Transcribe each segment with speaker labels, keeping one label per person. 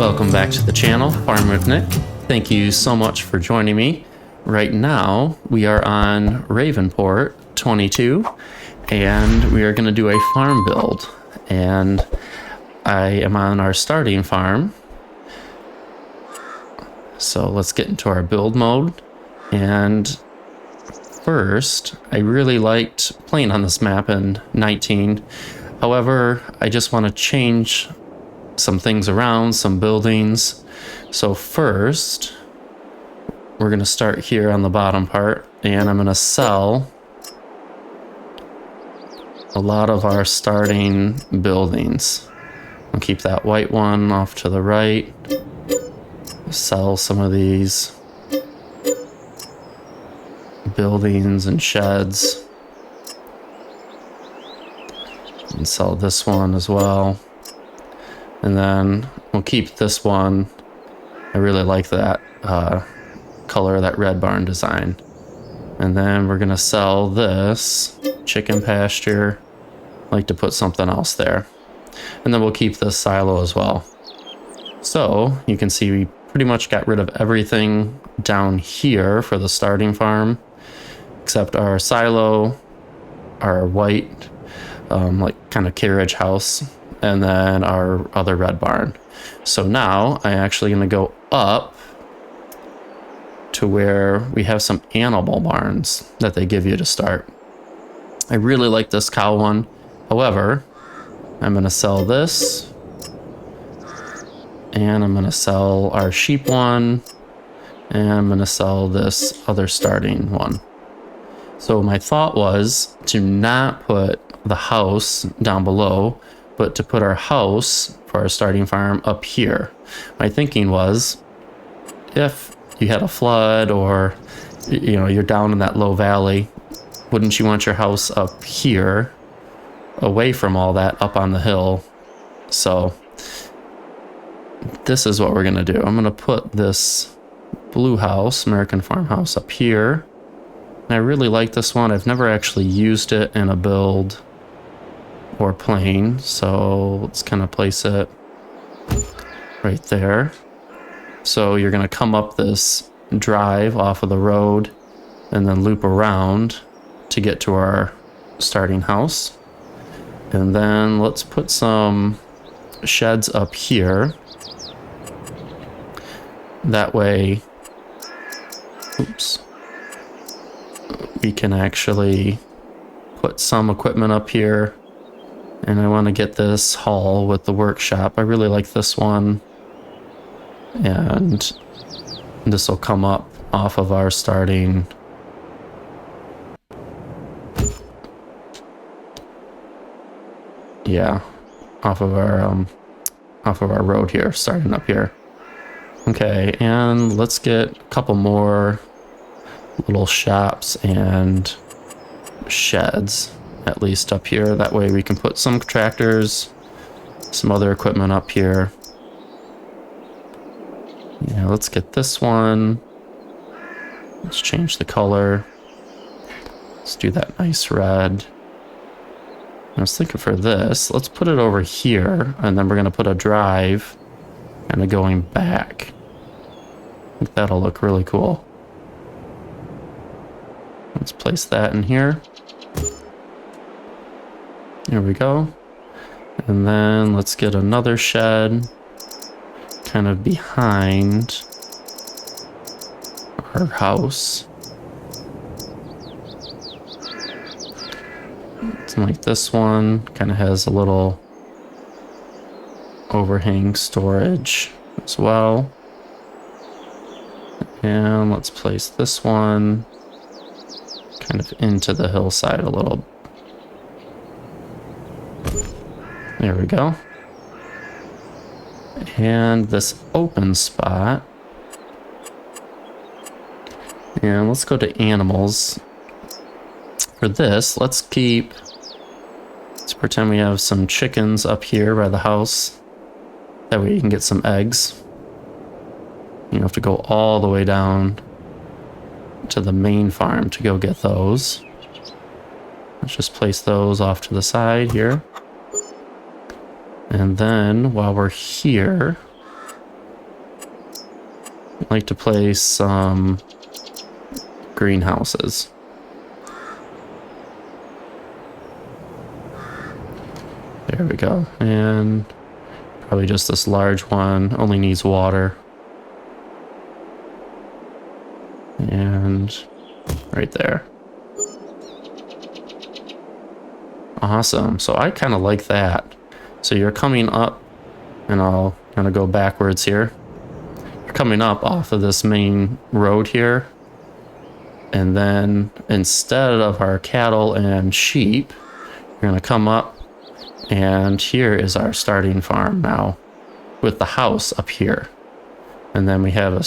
Speaker 1: Welcome back to the channel, Farm with Nick. Thank you so much for joining me. Right now, we are on Ravenport 22, and we are going to do a farm build. And I am on our starting farm. So let's get into our build mode. And first, I really liked playing on this map in 19. However, I just want to change some things around, some buildings. So first, we're going to start here on the bottom part, and I'm going to sell a lot of our starting buildings. I'll keep that white one off to the right. Sell some of these buildings and sheds. And sell this one as well. And then we'll keep this one. I really like that color, that red barn design. And then we're gonna sell this chicken pasture. I like to put something else there. And then we'll keep this silo as well. So you can see we pretty much got rid of everything down here for the starting farm, except our silo, our white, like kind of carriage house, and then our other red barn. So now I'm actually going to go up to where we have some animal barns that they give you to start. I really like this cow one. However, I'm going to sell this, and I'm going to sell our sheep one, and I'm going to sell this other starting one. So my thought was to not put the house down below, but to put our house for our starting farm up here. My thinking was, if you had a flood or you're down in that low valley, wouldn't you want your house up here, away from all that, up on the hill? So this is what we're gonna do. I'm gonna put this blue house, American farmhouse, up here. And I really like this one. I've never actually used it in a build or plane, so let's kind of place it right there. So you're going to come up this drive off of the road and then loop around to get to our starting house. And then let's put some sheds up here. That way, we can actually put some equipment up here. And I want to get this hall with the workshop. I really like this one. And this will come up off of our starting. Yeah, off of our road here, starting up here. Okay, and let's get a couple more little shops and sheds, at least up here. That way we can put some tractors, some other equipment up here. Yeah, let's get this one. Let's change the color. Let's do that nice red. I was thinking for this, let's put it over here, and then we're going to put a drive kind of going back. I think that'll look really cool. Let's place that in here. There we go. And then let's get another shed kind of behind our house. Something like this one kind of has a little overhang storage as well. And let's place this one kind of into the hillside a little. There we go. And this open spot. And let's go to animals. For this, let's pretend we have some chickens up here by the house. That way you can get some eggs. You don't have to go all the way down to the main farm to go get those. Let's just place those off to the side here. And then while we're here, like to place some greenhouses. There we go. And probably just this large one, only needs water. And right there. Awesome. So I kind of like that. So you're coming up, and I'll kind of go backwards here. You're coming up off of this main road here. And then instead of our cattle and sheep, you're going to come up, and here is our starting farm now with the house up here. And then we have a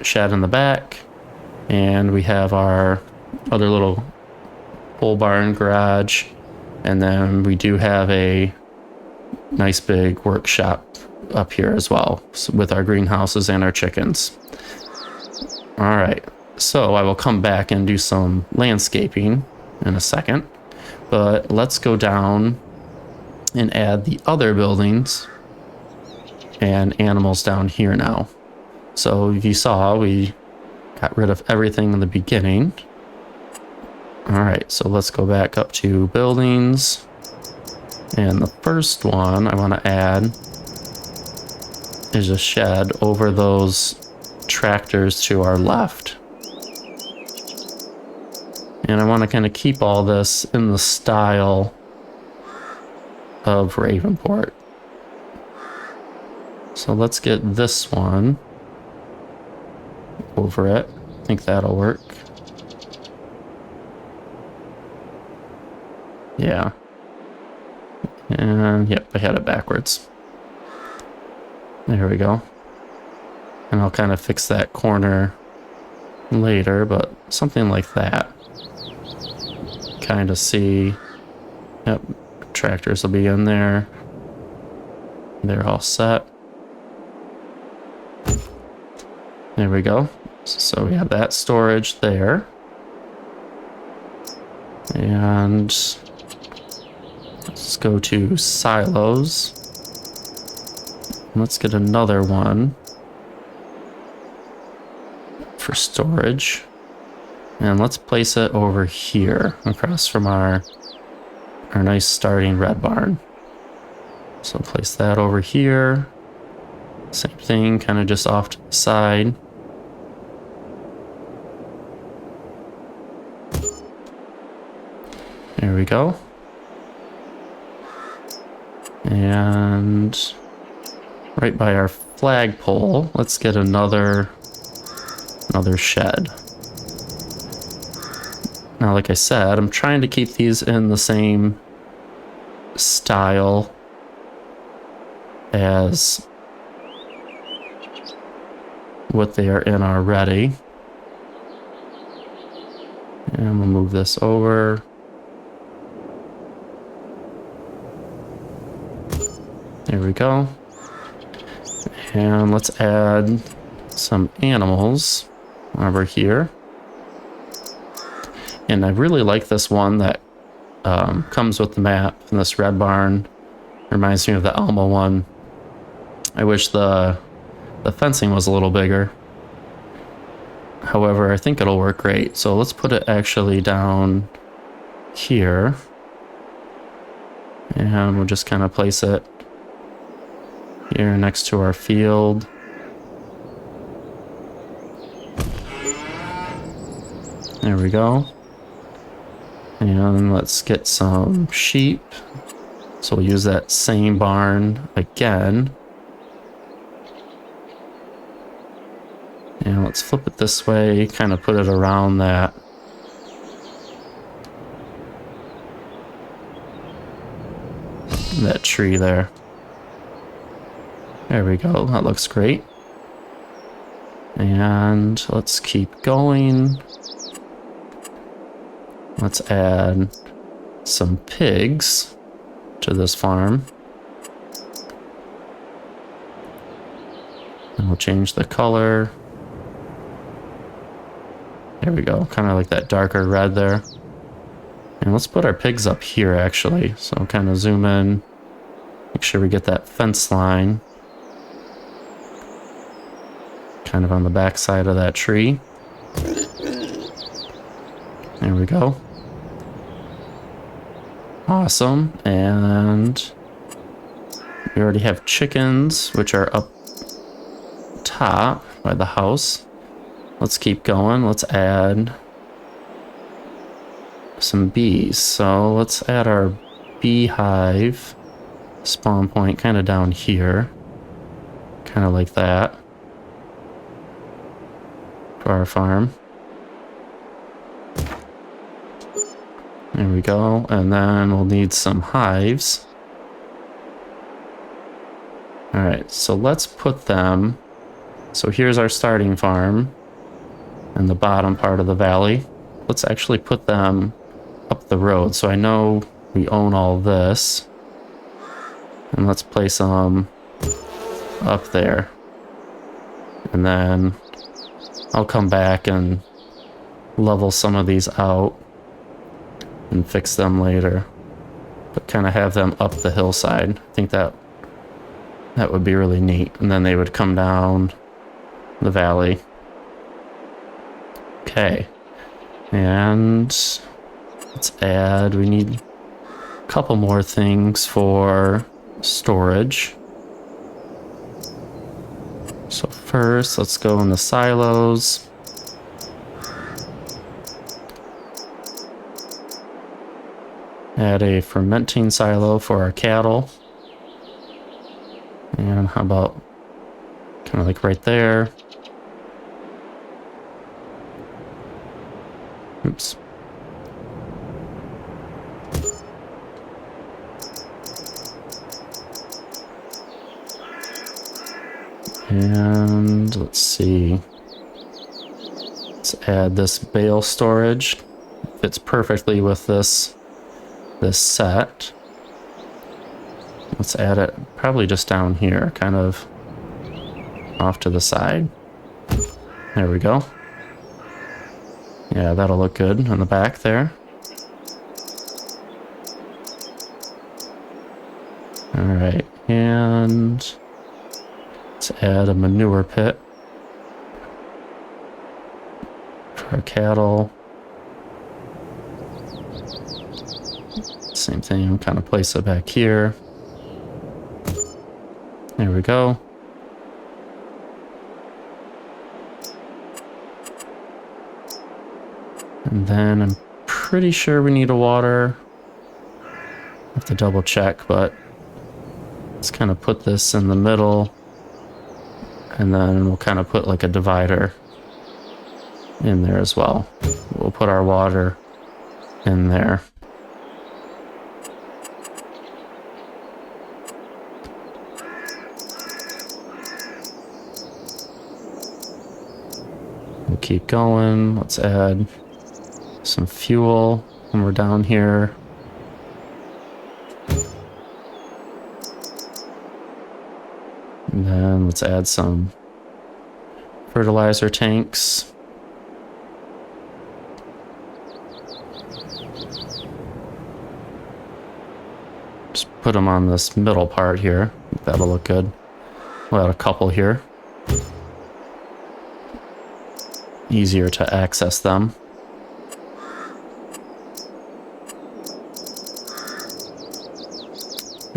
Speaker 1: shed in the back, and we have our other little pole barn garage. And then we do have a nice big workshop up here as well, with our greenhouses and our chickens. All right, so I will come back and do some landscaping in a second, but let's go down and add the other buildings and animals down here now. So you saw we got rid of everything in the beginning. All right, so let's go back up to buildings. And the first one I want to add is a shed over those tractors to our left. And I want to kind of keep all this in the style of Ravenport. So let's get this one over it. I think that'll work. Yeah. And yep, I had it backwards. There we go. And I'll kind of fix that corner later, but something like that. Kind of see. Yep, tractors will be in there. They're all set. There we go. So we have that storage there. And let's go to silos. Let's get another one for storage. And let's place it over here across from our nice starting red barn. So place that over here. Same thing, kind of just off to the side. There we go. And right by our flagpole, let's get another shed. Now, like I said, I'm trying to keep these in the same style as what they are in already. And we'll move this over. There we go. And let's add some animals over here. And I really like this one that comes with the map. And this red barn reminds me of the Alma one. I wish the fencing was a little bigger. However, I think it'll work great. So let's put it actually down here. And we'll just kind of place it here next to our field. There we go. And let's get some sheep. So we'll use that same barn again. And let's flip it this way, kind of put it around that tree there. There we go, that looks great. And let's keep going. Let's add some pigs to this farm. And we'll change the color. There we go, kind of like that darker red there. And let's put our pigs up here actually. So kind of zoom in, make sure we get that fence line kind of on the back side of that tree. There we go. Awesome. And we already have chickens, which are up top by the house. Let's keep going. Let's add some bees. So let's add our beehive spawn point kind of down here. Kind of like that. For our farm. There we go. And then we'll need some hives. Alright, so let's put them. So here's our starting farm in the bottom part of the valley. Let's actually put them up the road. So I know we own all this. And let's place them up there. And then I'll come back and level some of these out and fix them later. But kind of have them up the hillside. I think that would be really neat. And then they would come down the valley. Okay. And let's add, we need a couple more things for storage. So first, let's go in the silos. Add a fermenting silo for our cattle. And how about kind of like right there. Oops. And let's see. Let's add this bale storage. Fits perfectly with this set. Let's add it probably just down here, kind of off to the side. There we go. Yeah, that'll look good on the back there. All right, and let's add a manure pit for our cattle. Same thing, kind of place it back here. There we go. And then I'm pretty sure we need a water. I have to double check, but let's kind of put this in the middle. And then we'll kind of put like a divider in there as well. We'll put our water in there. We'll keep going. Let's add some fuel when we're down here. And then let's add some fertilizer tanks. Just put them on this middle part here. That'll look good. We'll add a couple here. Easier to access them.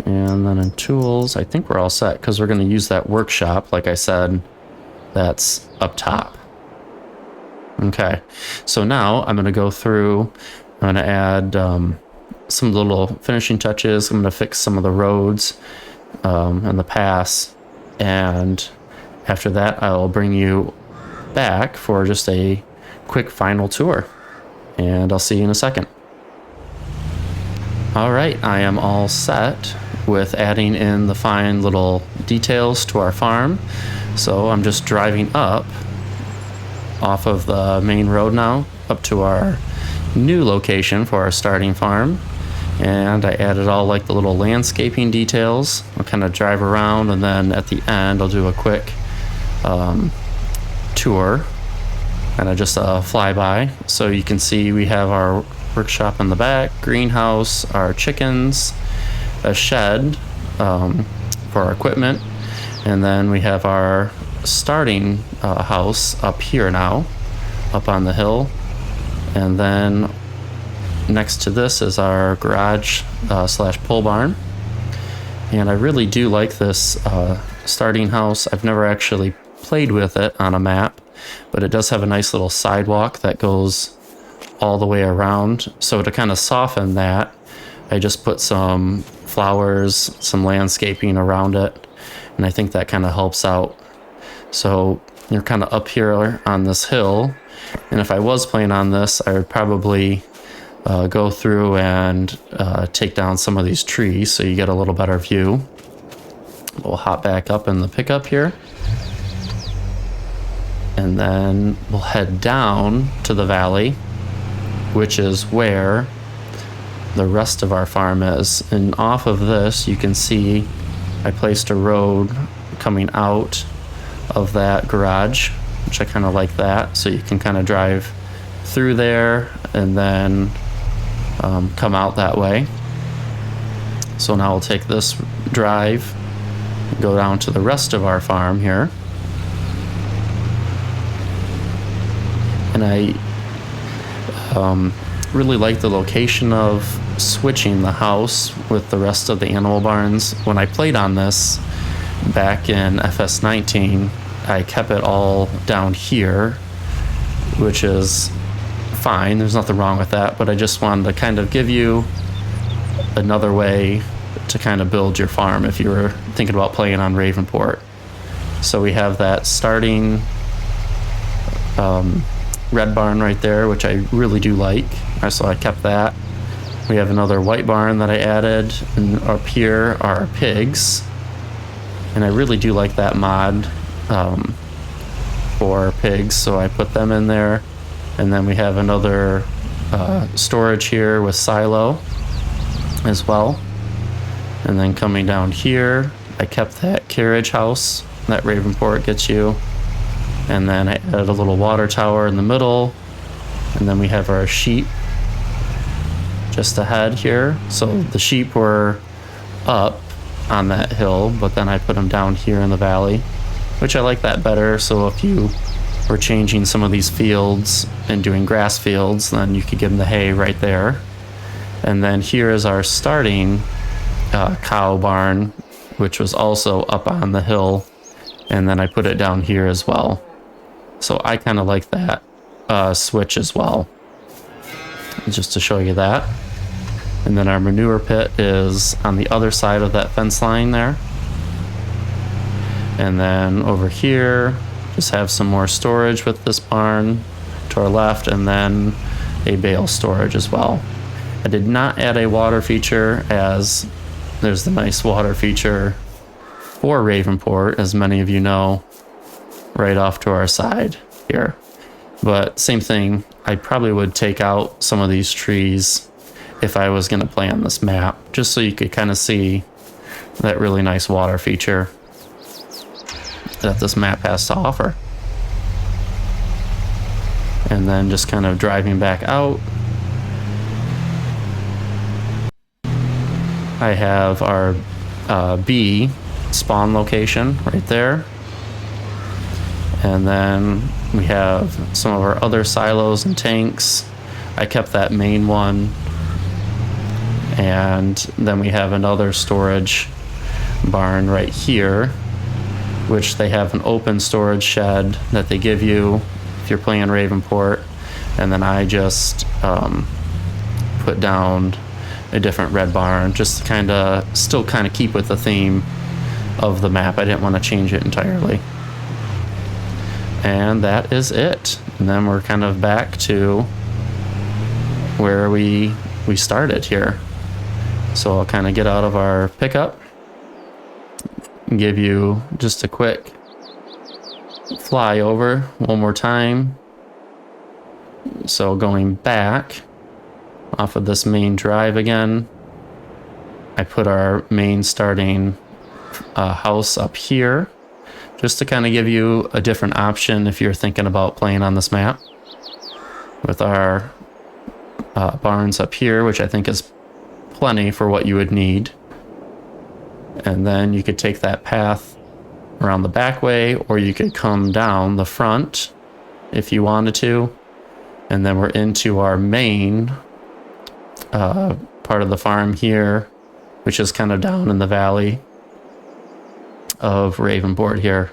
Speaker 1: And then in tools, I think we're all set because we're going to use that workshop, like I said, that's up top. Okay, so now I'm going to go through, I'm going to add some little finishing touches. I'm going to fix some of the roads and the paths. And after that, I'll bring you back for just a quick final tour. And I'll see you in a second. All right, I am all set with adding in the fine little details to our farm. So I'm just driving up off of the main road now, up to our new location for our starting farm. And I added all like the little landscaping details. I'll kind of drive around, and then at the end I'll do a quick tour, and just a flyby. So you can see we have our workshop in the back, greenhouse, our chickens, a shed for our equipment, and then we have our starting house up here now, up on the hill. And then next to this is our garage slash pole barn. And I really do like this starting house. I've never actually played with it on a map, but it does have a nice little sidewalk that goes all the way around. So to kind of soften that, I just put some flowers, some landscaping around it, and I think that kind of helps out. So you're kind of up here on this hill, and if I was playing on this, I would probably go through and take down some of these trees so you get a little better view. We'll hop back up in the pickup here, and then we'll head down to the valley, which is where the rest of our farm is. And off of this, you can see I placed a road coming out of that garage, which I kind of like that. So you can kind of drive through there and then come out that way. So now we'll take this drive, go down to the rest of our farm here. And I really like the location of switching the house with the rest of the animal barns. When I played on this back in FS19, I kept it all down here, which is fine. There's nothing wrong with that, but I just wanted to kind of give you another way to kind of build your farm if you were thinking about playing on Ravenport. So we have that starting red barn right there, which I really do like. So I kept that. We have another white barn that I added, and up here are pigs. And I really do like that mod for pigs, so I put them in there. And then we have another storage here with silo as well. And then coming down here, I kept that carriage house that Ravenport gets you. And then I added a little water tower in the middle. And then we have our sheep just ahead here. So the sheep were up on that hill, but then I put them down here in the valley, which I like that better. So if you were changing some of these fields and doing grass fields, then you could give them the hay right there. And then here is our starting cow barn, which was also up on the hill. And then I put it down here as well. So I kind of like that switch as well, just to show you that. And then our manure pit is on the other side of that fence line there. And then over here, just have some more storage with this barn to our left, and then a bale storage as well. I did not add a water feature, as there's the nice water feature for Ravenport, as many of you know, right off to our side here. But same thing, I probably would take out some of these trees if I was going to play on this map, just so you could kind of see that really nice water feature that this map has to offer. And then just kind of driving back out, I have our bee spawn location right there. And then we have some of our other silos and tanks. I kept that main one. And then we have another storage barn right here, which they have an open storage shed that they give you if you're playing Ravenport. And then I just put down a different red barn, just to still kind of keep with the theme of the map. I didn't want to change it entirely. And that is it. And then we're kind of back to where we started here. So I'll kind of get out of our pickup and give you just a quick flyover one more time. So going back off of this main drive again, I put our main starting house up here, just to kind of give you a different option if you're thinking about playing on this map, with our barns up here, which I think is plenty for what you would need. And then you could take that path around the back way, or you could come down the front if you wanted to. And then we're into our main part of the farm here, which is kind of down in the valley of Ravenport here.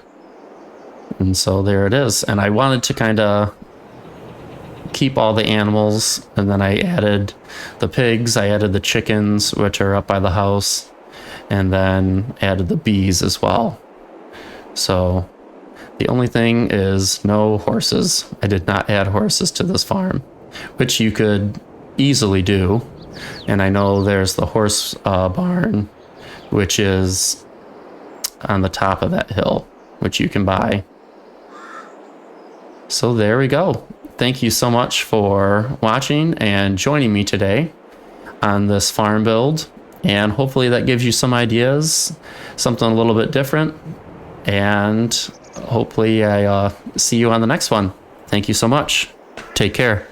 Speaker 1: And so there it is. And I wanted to kind of keep all the animals, and then I added the pigs, I added the chickens, which are up by the house, and then added the bees as well. So the only thing is no horses. I did not add horses to this farm, which you could easily do. And I know there's the horse barn, which is on the top of that hill, which you can buy. So there we go. Thank you so much for watching and joining me today on this farm build. And hopefully that gives you some ideas, something a little bit different. And hopefully I see you on the next one. Thank you so much. Take care.